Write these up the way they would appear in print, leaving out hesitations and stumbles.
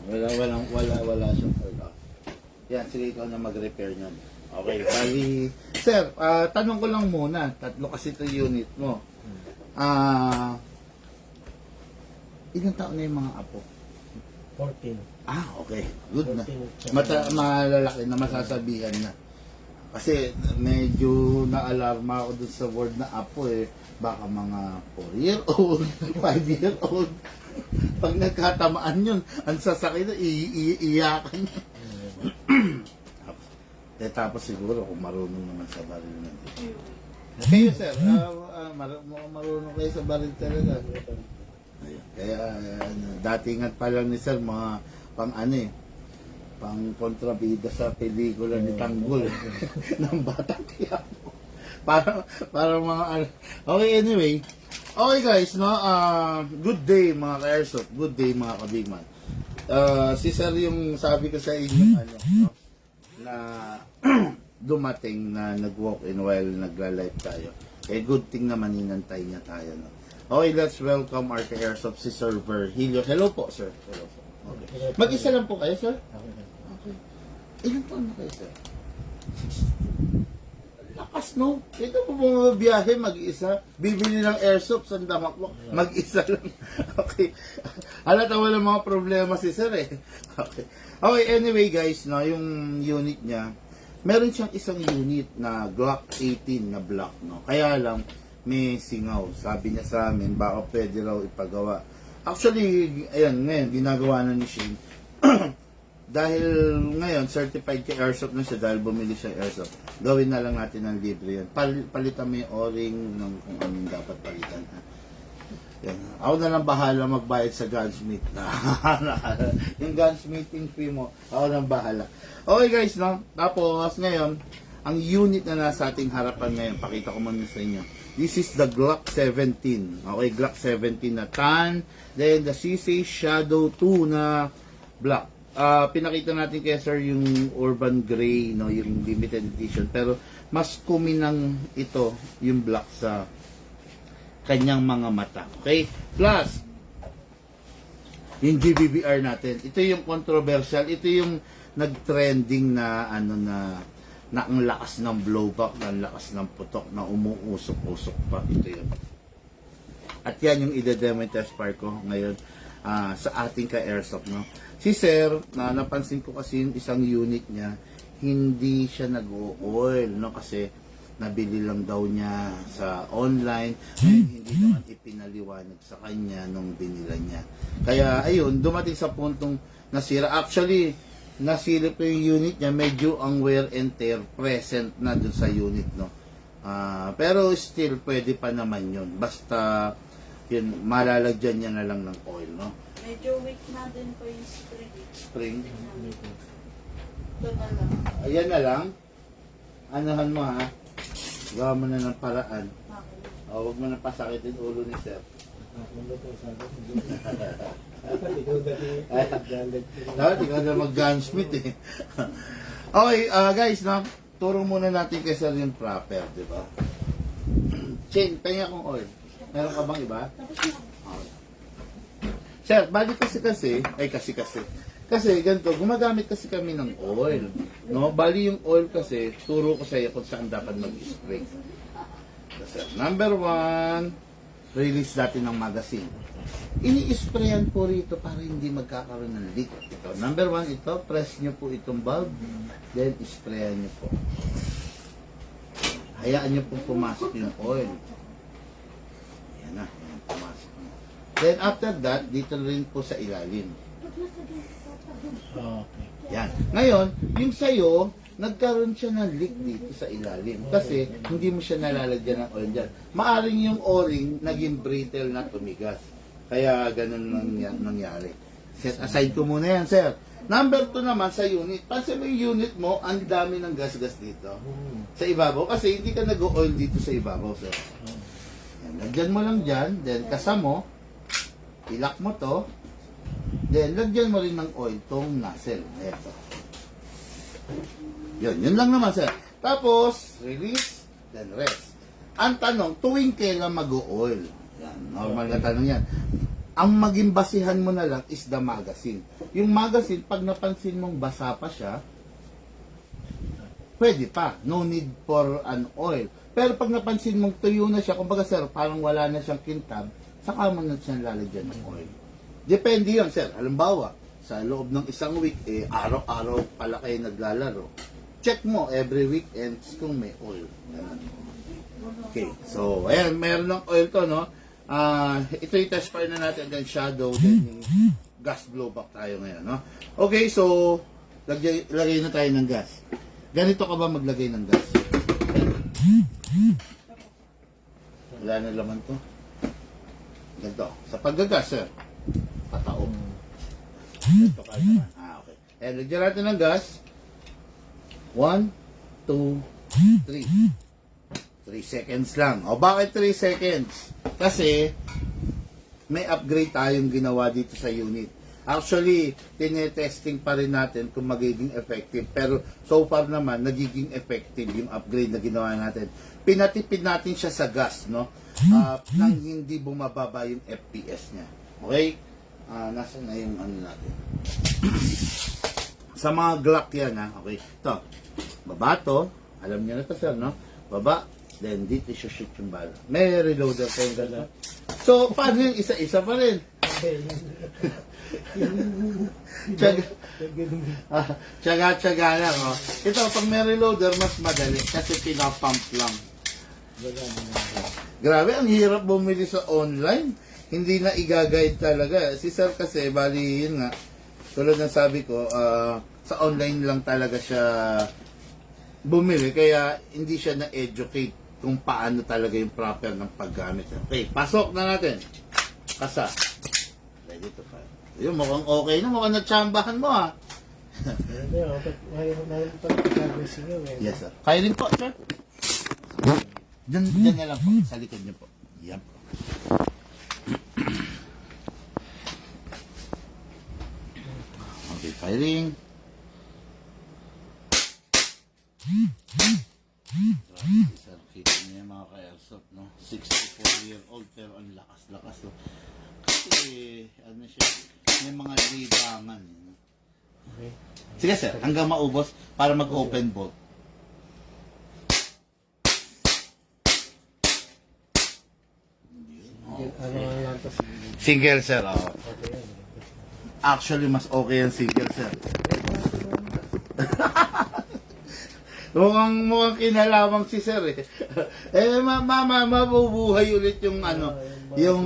Wala siyang oil. Yan, sige ikaw na mag-repair niyan. Okay, bali. Sir, tanong ko lang muna. Tatlo kasi ito unit mo. Ilang taon na yung mga apo? 14. Okay. Good na. 14. Malalaki na masasabihan na. Kasi medyo na-alarma ako dun sa word na apo eh. Baka mga 4-year-old, 5-year-old. Pag nagkatamaan yun, ang sasakit na, iiyakan niya. Tapos siguro kung marunong naman sa baril na dito. Kayo sir, marunong kayo sa baril talaga. Ayun. Kaya datingan pa lang ni sir mga pang kontrabida sa pelikula ni Tanggol ng Batang Quiapo. Para mga okay, anyway. Okay guys, no? Good day mga ka-airsoft. Good day mga kabigman. Si sir yung sabi ko sa inyo no? Na dumating na nag-walk-in while nagla-live tayo. Good thing naman inantay niya tayo. No? Okay, let's welcome our ka-airsoft si Sir Virgilio. Hello po, sir. Hello po. Okay. Mag-isa lang po kayo, sir? Okay. Ilan taon na kayo, sir? 60. Lakas, no? Ito po mga biyahe, mag-isa. Bibili ng airsoft, sandamak mo. Mag-isa lang. Okay. Halata wala mga problema si sir eh. Okay. Okay, anyway guys, no, yung unit niya, meron siyang isang unit na Glock 18 na black, no? Kaya lang, may singaw. Sabi niya sa amin, baka pwede raw ipagawa. Actually, ayan, ngayon, ginagawa na ni Shane. Dahil ngayon, certified ka airsoft na siya dahil bumili siya airsoft. Gawin na lang natin ng libre yan. Palitan mo yung o-ring ng kung anong dapat palitan. Ha? Yan. Ako na lang bahala magbayad sa gunsmith. Yung gunsmithing fee mo, ako na bahala. Okay guys, no? Tapos ngayon, ang unit na nasa ating harapan ngayon, pakita ko muna sa inyo. This is the Glock 17. Okay, Glock 17 na tan. Then the CC Shadow 2 na black. Pinakita natin kay sir yung Urban Gray, no, yung limited edition. Pero mas kuminang ito, yung black sa kanyang mga mata. Okay? Plus, yung GBBR natin. Ito yung controversial. Ito yung nag-trending na na ang lakas ng blowback, ang lakas ng putok, na umuusok-usok pa. Ito yun. At yan yung ide-demo test part ko ngayon sa ating ka-airsoft. No? Si sir, napansin ko kasi yung isang unit niya, hindi siya nag-o-oil. No? Kasi nabili lang daw niya sa online. Hindi naman ipinaliwanag sa kanya nung binila niya. Kaya ayun, dumating sa puntong nasira. Actually, nasilip ko yung unit niya, medyo ang wear and tear present na dun sa unit, no. Pero still pwede pa naman yun. Basta yun, malalagyan niya na lang ng oil, no. Medyo weak na din po yung spring. Spring. Ito na lang. Ayan na lang. Anahan mo ha. Gawa mo na ng paraan. Okay. Huwag mo na pasakitin ulo ni sir. Dapat ikaw na mag-gunsmith eh. Okay, guys, no? Turo muna natin kay sir yung proper, di ba? Chain, pahinga kong oil. Meron ka bang iba? Okay. Sir, bali kasi, kasi ganito, gumagamit kasi kami ng oil. No? Bali yung oil kasi, turo ko sa iyo kung saan dapat mag-spray. So, number 1, release natin ng magazine. Ini-sprayan po rito para hindi magkakaroon ng leak. Ito, number 1 ito, press nyo po itong bulb, then sprayan nyo po. Hayaan nyo po pumasok yung oil. Yan na, yan, pumasok na. Then after that, dito rin po sa ilalim. Okay. Yan. Ngayon, yung sayo, nagkaroon siya ng leak dito sa ilalim kasi hindi mo siya nalalagyan ng oil dyan. Maaring yung o-ring naging brittle na tumigas. Kaya ganun nangyari. Set aside ko muna yan, sir. Number 2 naman sa unit. Pansin mo yung unit mo, ang dami ng gas-gas dito. Sa ibabaw. Kasi hindi ka nag-oil dito sa ibabaw, sir. Yan. Lagyan mo lang dyan. Then kasama mo, ilak mo to. Then lagyan mo rin ng oil tong nozzle. Ito. Yun lang naman, sir. Tapos, release, then rest. Ang tanong, tuwing kailan mag-o-oil? Yan, normal na tanong yan. Ang maging basihan mo na lang is the magazine. Yung magazine, pag napansin mong basa pa siya, pwede pa. No need for an oil. Pero pag napansin mong tuyo na siya, kumbaga sir, parang wala na siyang kintab, saka mo na siya lalagyan ng oil. Depende yun, sir. Halimbawa, sa loob ng isang week, araw-araw pala kayo naglalaro. Check mo every weekends kung may oil. Ganun. Okay, so, ayan, meron ng oil to, no? Ito yung test fire na natin, then shadow, then gas blowback tayo ngayon, no? Okay, so, lagay na tayo ng gas. Ganito ka ba maglagay ng gas? Wala na laman to. Ganito. Sa paggagas, sir, pataog. Ganito ka naman. Okay. Eh, lagyan natin ng gas. 1, 2, 3. 3 seconds lang. O, bakit 3 seconds? Kasi, may upgrade tayong ginawa dito sa unit. Actually, tinetesting pa rin natin kung magiging effective. Pero, so far naman, nagiging effective yung upgrade na ginawa natin. Pinatipid natin siya sa gas, no? Nang hindi bumababa yung FPS niya. Okay? Nasaan na yung ano natin? Sa mga Glock yan, ha? Okay. Ito. Baba to. Alam niyo na to, sir, no? Baba. Then, dito shoot yung bala. May reloader pa yung gano'n. So, paano yung isa-isa pa rin? Tsaga lang, oh. Ito, pag may reloader, mas madali kasi pinapump lang. Grabe, ang hirap bumili sa online. Hindi na i-guide talaga. Si sir kasi, bali, yun nga, tulad ng sabi ko, sa online lang talaga siya bumili. Kaya, hindi siya na-educate kung paano talaga yung proper ng paggamit. Okay, pasok na natin. Kasa. Ready to fire. Yun, mukhang okay na. Mukhang nagtsambahan mo, ha. Yes, sir. Kaya rin po, sir. Diyan na lang po. Sa likod niyo po. Yan po. Okay, firing. Sir, kita niyo yung mga ka-airsoft, no? 64-year-old pero ang lakas-lakas, no? Kasi, ano siya, may mga libangan. No? Okay. Sige, sir, hanggang maubos para mag-open bolt. Ano lang to? Single, sir, oh. Okay yan. Actually, mas okay ang single, sir. Mukhang kinalawang si sir, eh. Mabubuhay ulit yung ano, yung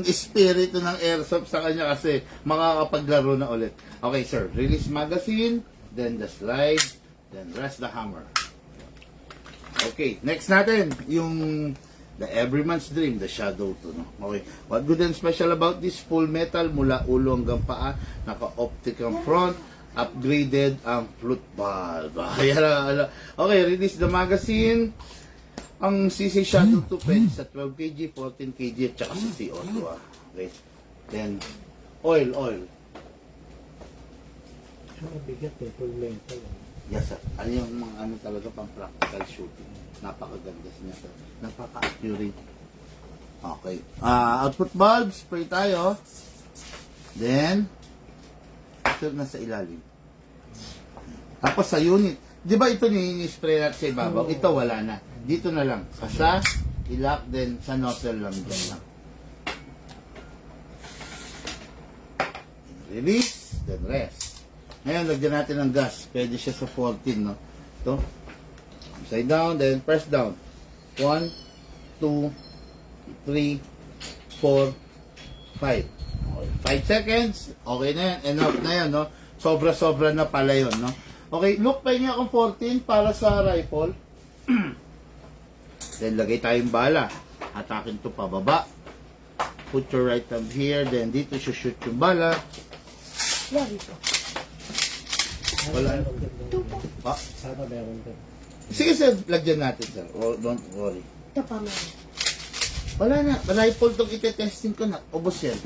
espiritu ng airsoft sa kanya kasi makakapaglaro na ulit. Okay, sir. Release magazine, then the slide, then rest the hammer. Okay, next natin, yung the Everyman's Dream, the Shadow 2, no? Okay, what good and special about this? Full metal, mula ulo hanggang paa, naka-optic ang front, upgraded ang flute valve. Okay, release the magazine. Ang CC Shadow 2 pwede sa 12 kg, 14 kg, at saka sa CO2. Okay, then, oil. Ang bigat eh, full metal. Yes, sir. Ano yung mga ano talaga pang practical shooting. Napakaganda niya, sir. Napaka-accurate. Okay. Output valve, spray tayo. Then, ito nasa ilalim. Tapos sa unit. Di ba ito ni-spray natin sa ibabaw? Ito wala na. Dito na lang. Kasa, ilak, then sa nozzle lang dyan lang. Release, then rest. Ngayon, lagyan natin ng gas. Pwede siya sa 14, no? Ito. Upside down, then press down. 1, 2, 3, 4, 5. 5 seconds. Okay na yan. Enough na yan, no? Sobra-sobra na pala yun, no? Okay, look pa niya akong 14 para sa rifle. Then, lagay tayong bala. Atakin to pababa. Put your right thumb here. Then, dito shoot yung bala. Lagi po. Wala. Ah, Sana meron din. sige, sir. Lagyan natin, sir. Oh, don't worry. Ito pa meron. Wala na. Rifle tong ite-testing ko na. Ubos yan.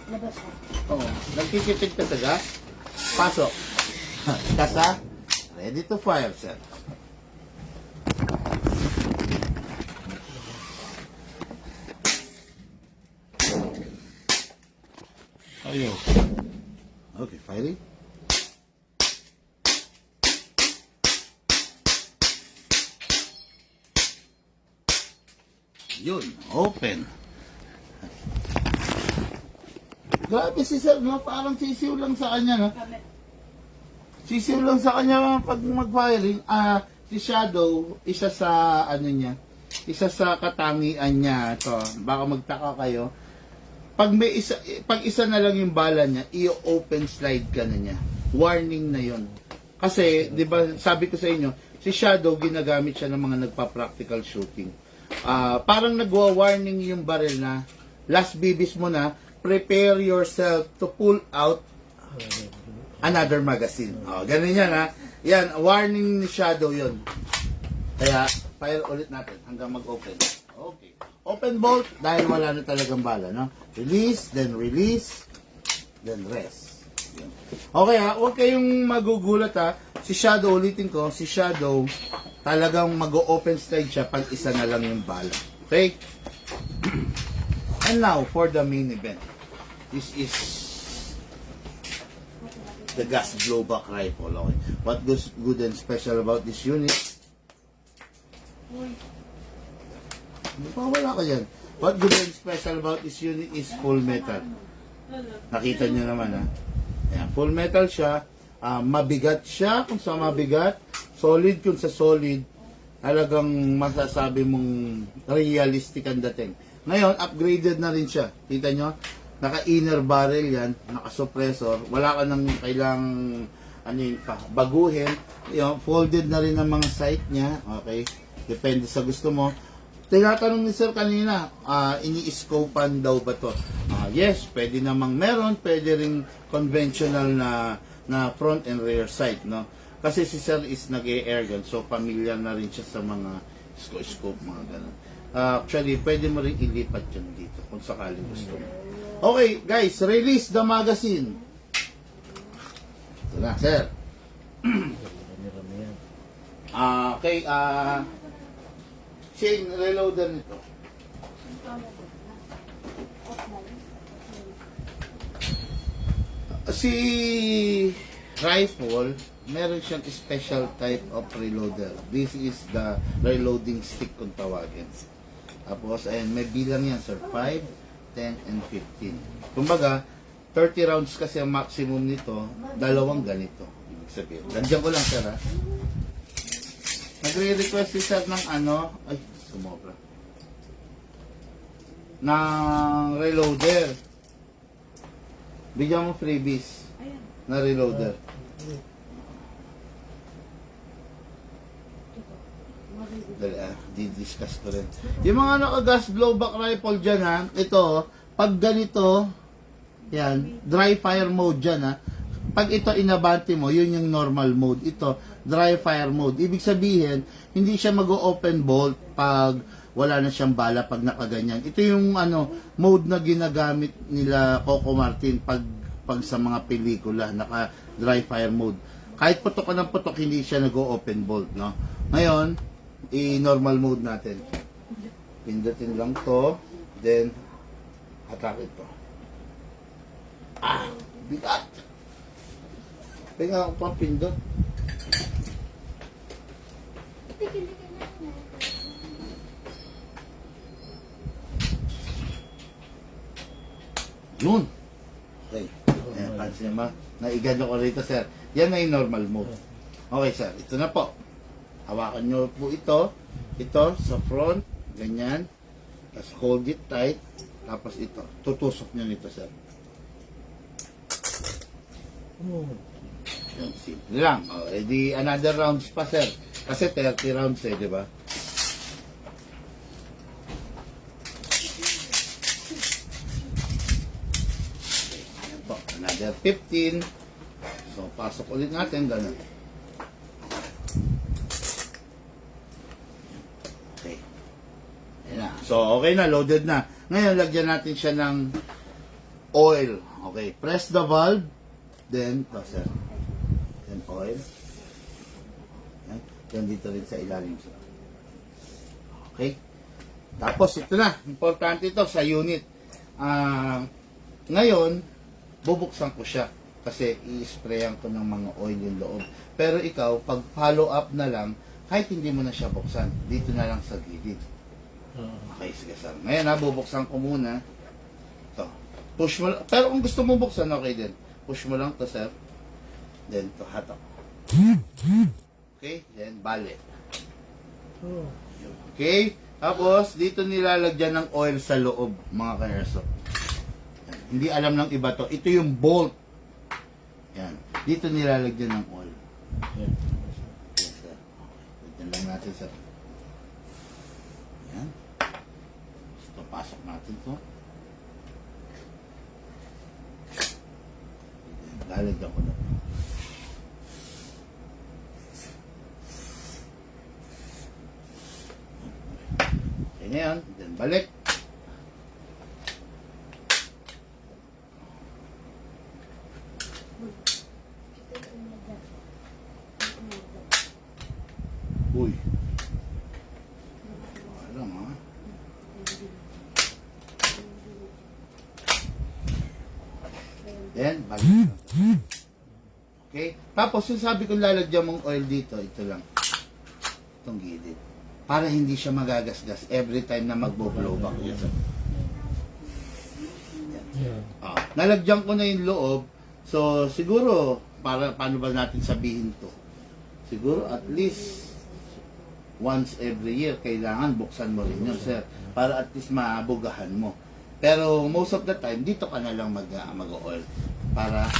Labas po. Oo. Nagkikitig ka sa gas. Pasok. Kasa. Ready to fire, sir. Ayaw. Okay, firing. Yun, open. Grabe si Sir, no? Parang sisiw lang sa kanya, no? Sisiw lang sa kanya pag mag-firing. Si Shadow, isa sa, ano niya, isa sa katangian niya, to, baka magtaka kayo, pag isa na lang yung bala niya, i-open slide ka na niya. Warning na yon. Kasi, di ba, sabi ko sa inyo, si Shadow, ginagamit siya ng mga nagpa-practical shooting. Parang nagwa-warning yung baril na, last bibis mo na, prepare yourself to pull out another magazine. Ganun yan, ha. Yan, warning ni Shadow yon. Kaya, fire ulit natin hanggang mag-open. Okay. Open bolt dahil wala na talagang bala, no? Release, then rest. Yun. Okay, ha. Huwag kayong magugulat, ha. Si Shadow, ulitin ko, si Shadow, talagang mag-open slide siya pag isa na lang yung bala. Okay? And now, for the main event. This is the gas blowback rifle. Okay. What goes good and special about this unit? Wala ka yan. What good and special about this unit is full metal. Nakita nyo naman, ha? Ayan, full metal siya. Mabigat siya kung sa mabigat. Solid kung sa solid. Talagang masasabi mong realistic ang dating. Ngayon, upgraded na rin siya. Kita nyo? Naka-inner barrel yan. Naka-suppressor. Wala ka nang kailangang baguhin. Yung, folded na rin ang mga sight niya. Okay? Depende sa gusto mo. Tinatanong ni Sir kanina, ini-scopean daw ba to? Yes, pwede namang meron. Pwede rin conventional na front and rear sight, no? Kasi si Sir is nag-airgun, so familiar na rin siya sa mga scope, mga ganun. Actually, pwede mo rin ilipat yun dito kung sakaling gusto mo. Okay, guys, release the magazine. Ito na, Sir. Rami-rami yan. Okay, Shane, reloader nito. Si rifle, meron siyang special type of reloader. This is the reloading stick kung tawagin. Tapos, ayan, may bilang yan, sir. 5, 10, and 15. Kumbaga, 30 rounds kasi ang maximum nito, dalawang ganito. Ibig sabihin. Nandiyan ko lang, sir, ha? Nagre-request si sir ng ay, sumobra. Ng reloader. Bigyan mo freebies na reloader. Dali, di-discuss ko rin. Yung mga naka-gas blowback rifle dyan, ha, ito, pag ganito, yan, dry fire mode dyan, ha. Pag ito inabante mo, yun yung normal mode. Ito, dry fire mode. Ibig sabihin, hindi siya mag-open bolt pag wala na siyang bala pag nakaganyan. Ito yung mode na ginagamit nila Coco Martin pag sa mga pelikula, naka dry fire mode. Kahit putok ka ng putok, hindi siya nag-open bolt, no? Ngayon, i-normal mode natin. Pindutin lang to, then attack ito. Bigat! Tingnan ko pang pindot. Yun. Okay. Ayan, pansin mo. Naigano ko rito, sir. Yan na yung normal mode. Okay, sir. Ito na po. Hawakan nyo po ito. Ito sa front. Ganyan. Tapos hold it tight. Tapos ito. Tutusok nyo nito, sir. Yan, simple lang. Edi another rounds pa, sir. Kasi 30 rounds di ba? Po, another 15. So, pasok ulit natin, ganun. Okay. Ayan na. So, okay na, loaded na. Ngayon, lagyan natin siya ng oil. Okay, press the valve. Then, sir. Then, oil. Ayan. Yan dito rin sa ilalim, sir. Okay. Tapos, ito na. Importante ito sa unit. Ngayon, bubuksan ko siya. kasi i-sprayan ko ng mga oil yung loob. Pero ikaw, pag follow up na lang, kahit hindi mo na siya buksan, dito na lang sa gilid. Okay, sige sir. Ngayon bubuksan ko muna. Ito. Push mo lang. Pero kung gusto mo buksan, okay din. Push mo lang to sir. Then to hatak. Okay, then balik. Oh. Okay? Tapos, dito nilalagyan ng oil sa loob, mga ka-airsoft. Yan. Hindi alam ng iba to. Ito yung bolt. Yan. Dito nilalagyan ng oil. Yan. Yes, sir. Okay. Tignan lang natin, sir. Yan. Ito, pasok natin to. Lalagyan ko na to. Okay na yan. Then balik. Uy. Alam ha. Then, balik. Okay? Tapos, yung sabi kong lalagyan mong oil dito, ito lang. Itong gilid. Para hindi siya magagasgas every time na magbo-blow back yun. Yan. Nalagyan ko na yung loob. So, siguro, paano ba natin sabihin to? Siguro, at least, once every year, kailangan buksan mo rin yun, sir. Para at least maabugahan mo. Pero, most of the time, dito ka na lang mag-oil. Para,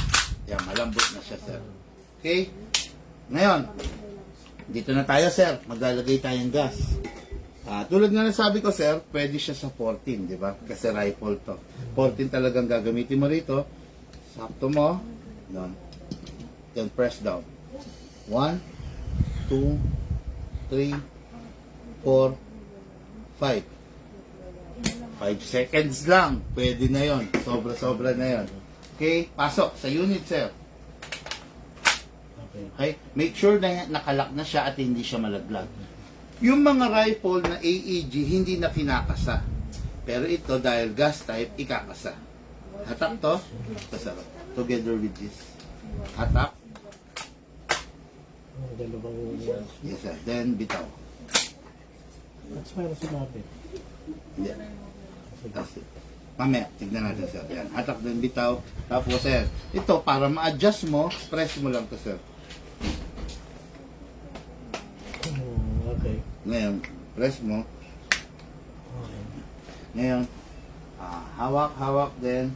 yan, malambot na siya, sir. Okay? Ngayon, dito na tayo, sir. Maglalagay tayong gas. Tulad nga na sabi ko, sir, pwede siya sa 14, di ba? Kasi rifle to. 14 talagang gagamitin mo rito. Sakto mo. Doon. Then press down. 1, 2, 3, 4, 5. 5 seconds lang. Pwede na yon. Sobra-sobra na yon. Okay? Pasok sa unit, sir. Okay. Okay? Make sure na nakalak na siya at hindi siya malaglag. Yung mga rifle na AEG, hindi na kinakasa. Pero ito, dahil gas type, ikakasa. Hatak to. Kasarap. Together with this. Hatak. Ang dalawang Yes, sir. Then, bitaw. That's para sumabit. Hindi. Kasi, mamaya, tignan natin, sir. Yan. Hatak din bitaw. Tapos, sir, ito, para ma-adjust mo, press mo lang to, sir. Okay. Ngayon, press mo. Okay. Ngayon, hawak, then,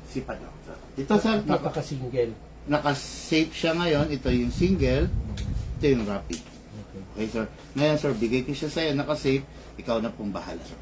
sipat lang, sir. Ito, sir, Napaka-single. naka-safe siya ngayon. Ito yung single. Ito yung rapid. Okay. Okay, sir. Ngayon, sir, bigay ko siya sa'yo. Naka-safe. Ikaw na pong bahala, sir.